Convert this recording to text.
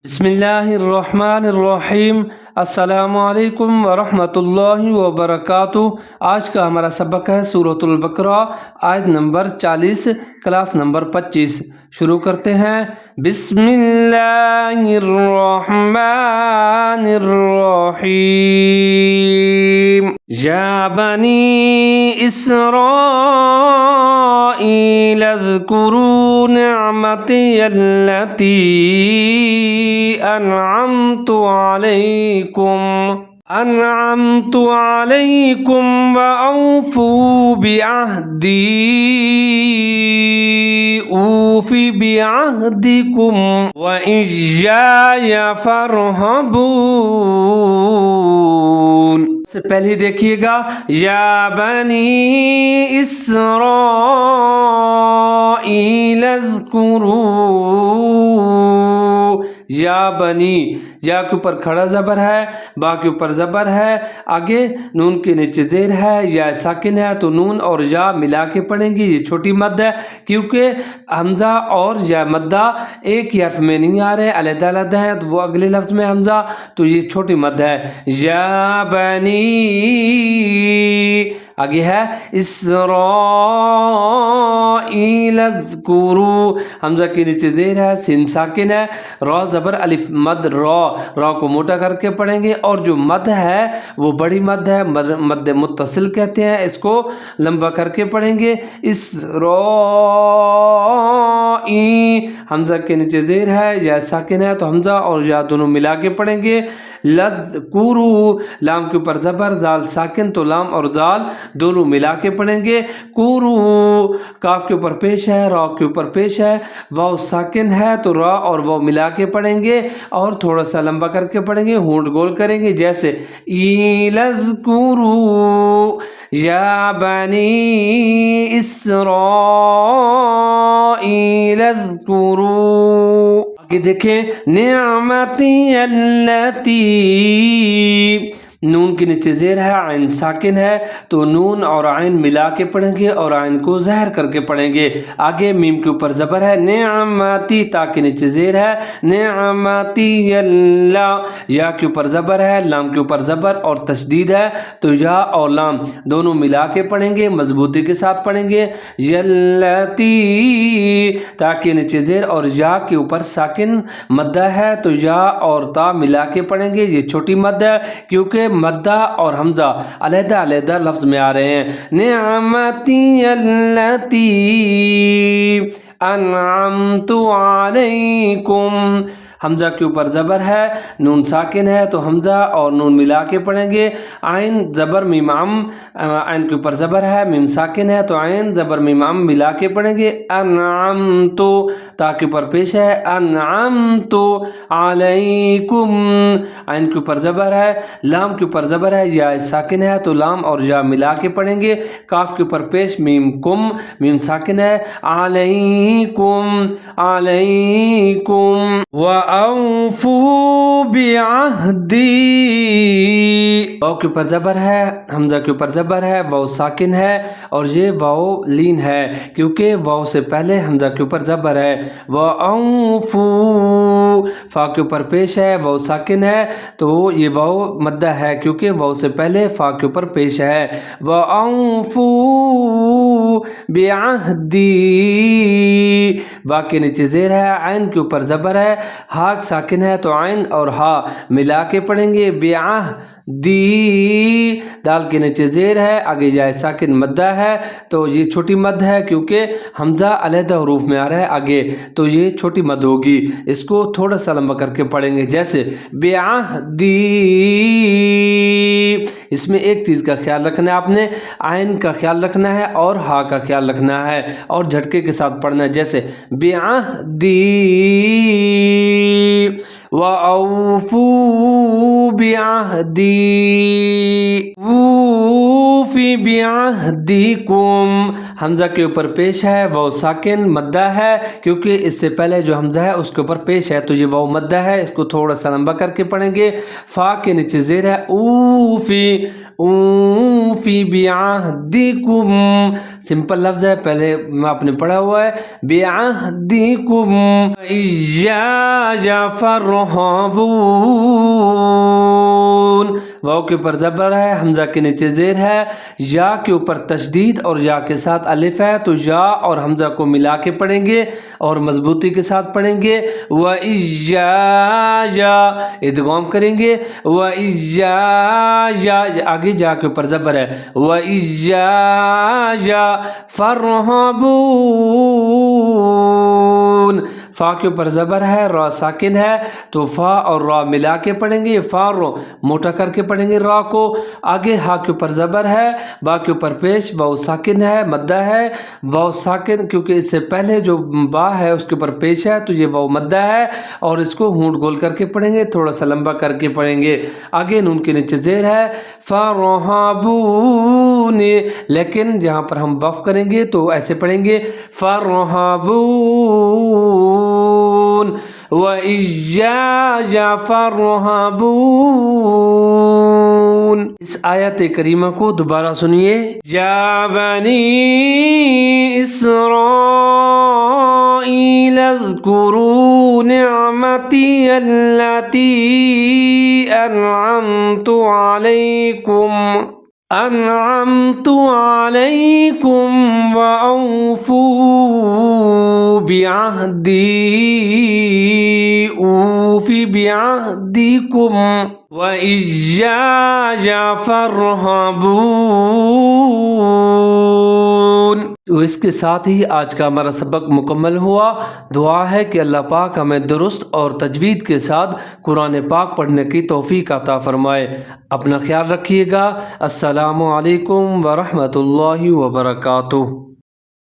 بسم اللہ الرحمن الرحیم۔ السلام علیکم ورحمۃ اللہ وبرکاتہ۔ آج کا ہمارا سبق ہے سورۃ البقرہ، آیت نمبر 40، کلاس نمبر 25۔ شروع کرتے ہیں۔ بسم اللہ الرحمن الرحیم۔ یا بنی اسرائیل اذکروا نعمتی التی انعمت علیکم وأوفوا بعہدی اوف بعہدکم وإیایا فارہبون۔ سے پہلے دیکھیے گا، یا بنی اسرائیل اذکروا، یا بنی، یا کے اوپر کھڑا زبر ہے، با کے اوپر زبر ہے، آگے نون کے نیچے زیر ہے، یا ساکن ہے تو نون اور یا ملا کے پڑھیں گے۔ یہ چھوٹی مد ہے کیونکہ حمزہ اور یا مدہ ایک ہی حرف میں نہیں آ رہے، علیحدہ علیحدہ ہیں، تو وہ اگلے لفظ میں حمزہ، تو یہ چھوٹی مد ہے۔ یا بنی، آگے ہے اسرائیل اذکروا، حمزہ کے نیچے زیر ہے، سین ساکن ہے، را زبر الف مد، را کو موٹا کر کے پڑھیں گے، اور جو مد ہے وہ بڑی مد ہے، مد متصل کہتے ہیں، اس کو لمبا کر کے پڑھیں گے۔ حمزہ کے نیچے زیر ہے، یا ساکن ہے تو حمزہ اور یا دونوں ملا کے پڑھیں گے۔ لذکروا، لام کے اوپر زبر، زال ساکن تو لام اور زال دونوں ملا کے پڑھیں گے۔ کرو، کاف کے اوپر پیش ہے، را کے اوپر پیش ہے، واو ساکن ہے تو را اور واو ملا کے پڑھیں گے، اور تھوڑا سا لمبا کر کے پڑھیں گے، ہونٹ گول کریں گے، جیسے اذکروا یا بنی اسرائیل اذکروا۔ آگے دیکھیں، نعمتی التی، نون کے نیچے زیر ہے، عین ساکن ہے تو نون اور عین ملا کے پڑھیں گے اور عین کو ظاہر کر کے پڑھیں گے۔ آگے میم کے اوپر زبر ہے، نعمتی، تا کے نیچے زیر ہے، نعمتی اللہ، یا کے اوپر زبر ہے، لام کے اوپر زبر اور تشدید ہے تو یا اور لام دونوں ملا کے پڑھیں گے، مضبوطی کے ساتھ پڑھیں گے۔ یلتی، تا کے نیچے زیر اور یا کے اوپر ساکن مدہ ہے تو یا اور تا ملا کے پڑھیں گے، یہ چھوٹی مد ہے کیونکہ مدہ اور حمزہ علیحدہ علیحدہ لفظ میں آ رہے ہیں۔ نعمتی التی انعمت علیکم، حمزہ کے اوپر زبر ہے، نون ساکن ہے تو حمزہ اور نون ملا کے پڑھیں گے۔ عین زبر میم عم، عین کے اوپر زبر ہے، میم ساکن ہے تو عین زبر میم عم ملا کے پڑھیں گے۔ انعمت، تا کے اوپر پیش ہے، انعمت علیکم، عین کے اوپر زبر ہے، لام کے اوپر زبر ہے، یا ساکن ہے تو لام اور یا ملا کے پڑھیں گے۔ کاف کے اوپر پیش، میم کم، میم ساکن ہے، علیکم، علیکم، وَأَوْفُوا بِعَهْدِي، واو کے اوپر زبر ہے، حمزہ کے اوپر زبر ہے، واو ساکن ہے اور یہ واو لین ہے کیونکہ واو سے پہلے حمزہ کے اوپر زبر ہے۔ وَأَوْفُوا، فا کے اوپر پیش ہے، واو ساکن ہے تو یہ واو مدہ ہے کیونکہ واو سے پہلے فا کے اوپر پیش ہے۔ وَأَوْفُوا بِعَهْدِي، با کے نیچے زیر ہے، عین کے اوپر زبر ہے، ہا ساکن ہے تو عین اور ہا ملا کے پڑھیں گے۔ بعہدی، دال کے نیچے زیر ہے، آگے جائے ساکن مدہ ہے تو یہ چھوٹی مد ہے کیونکہ حمزہ علیحدہ حروف میں آ رہا ہے آگے، تو یہ چھوٹی مد ہوگی، اس کو تھوڑا سا لمبا کر کے پڑھیں گے، جیسے بعہدی۔ اس میں ایک چیز کا خیال رکھنا ہے آپ نے، عین کا خیال رکھنا ہے اور ہا کا خیال رکھنا ہے اور جھٹکے کے ساتھ پڑھنا ہے، جیسے بعہدی، وَأَوْفُوا بِعَهْدِي، أُوفِ بِعَهْدِكُمْ، حمزہ کے اوپر پیش ہے، واو ساکن مدہ ہے کیونکہ اس سے پہلے جو حمزہ ہے اس کے اوپر پیش ہے، تو یہ واو مدہ ہے، اس کو تھوڑا سا لمبا کر کے پڑھیں گے۔ فا کے نیچے زیر ہے، اوفی اوفی بعہدکم، سمپل لفظ ہے، پہلے آپ نے پڑھا ہوا ہے، بعہدکم ایایا فارہبون، واو کے اوپر زبر ہے، حمزہ کے نیچے زیر ہے، یا کے اوپر تشدید اور یا کے ساتھ الف ہے، تو یا اور حمزہ کو ملا کے پڑھیں گے اور مضبوطی کے ساتھ پڑھیں گے۔ وَإِيَّايَ ادغام کریں گے، وَإِيَّايَ آگے جا کے اوپر زبر ہے، وَإِيَّايَ فَارْهَبُونَ، فا کے اوپر زبر ہے، را ساکن ہے، تو فا اور را ملا کے پڑھیں گے، فا رو موٹا کر کے پڑھیں گے را کو۔ آگے ہا کے اوپر زبر ہے، با کے اوپر پیش، واو ساکن ہے، مدہ ہے، واو ساکن کیونکہ اس سے پہلے جو با ہے اس کے اوپر پیش ہے تو یہ واو مدہ ہے، اور اس کو ہونٹ گول کر کے پڑھیں گے، تھوڑا سا لمبا کر کے پڑھیں گے۔ آگے نون کے نیچے زیر ہے، فَارْهَبُونَ، لیکن جہاں پر ہم وقف کریں گے تو ایسے پڑھیں گے، فَارْهَبُونَ وَإِيَّايَ فَارْهَبُونَ۔ اس آیت کریمہ کو دوبارہ سنیے، یا بنی اسرائیل اذکروا نعمتی التی انعمت علیکم وأوفوا بعہدی اوف بعہدکم وإیایا فارہبون۔ تو اس کے ساتھ ہی آج کا ہمارا سبق مکمل ہوا۔ دعا ہے کہ اللہ پاک ہمیں درست اور تجوید کے ساتھ قرآن پاک پڑھنے کی توفیق عطا فرمائے۔ اپنا خیال رکھیے گا۔ السلام علیکم ورحمۃ اللہ وبرکاتہ۔